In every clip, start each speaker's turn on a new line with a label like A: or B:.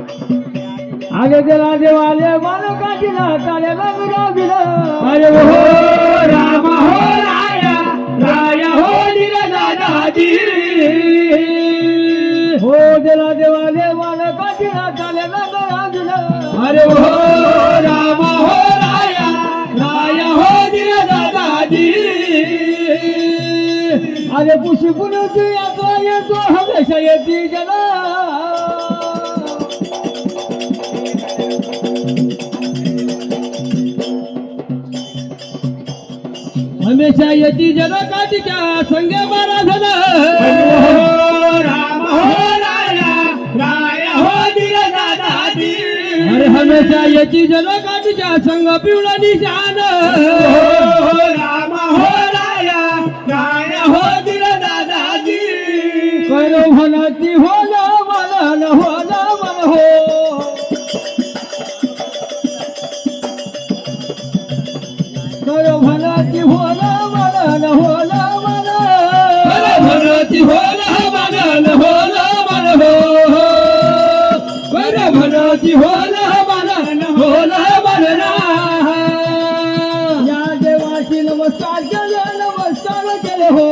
A: आगे देला देवाले मानो काटिला ताले रंगराबिला
B: अरे हो राम हो राया राया हो दिला दादाजी
A: हो देला देवाले मानो काटिला ताले रंगराबिला
B: अरे हो राम हो राया राया हो दिला दादाजी
A: अरे पुशी पुनची यात्रा येतो हमेशा येती जना
B: हमेशा येती जनकाठीच्या संग मारा झाला राम हो राया राया हो दिला दादाजी अरे हमेशा येती जनकाठीच्या संग पिवळा निशान राम हो राया राया हो दिला दादाजी
A: करो भलाची होला मला न होला मन हो करो भलाची होला मला न होला मन
B: भरती होला मन होला मन हो बर भरती होला मन होला मन
A: या देवाशी नमस्कार केले हो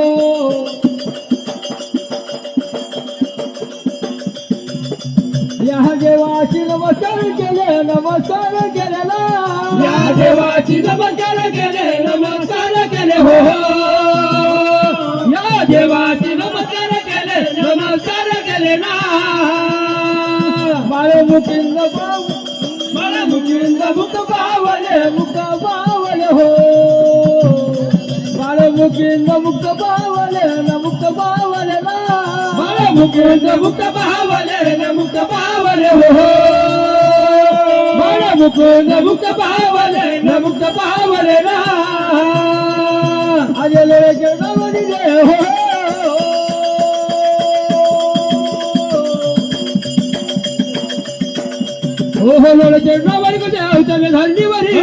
A: या देवाशी नमस्कार केले ना
B: या देवाची नमस्कार केले हो या देवाची नमस्कार केले ना
A: मारे मुकिंद
B: मला मुकिंद मुक्त पावले
A: हो मारे मुकिंद मुक्त पावले ना
B: मला मुकिंद मुक्त पावले हो मला मुकिंद मुक्त पावले ना
A: आजले जगवली हो
B: हो लोळ चेडवावरी कुठे होतं धरणीवरी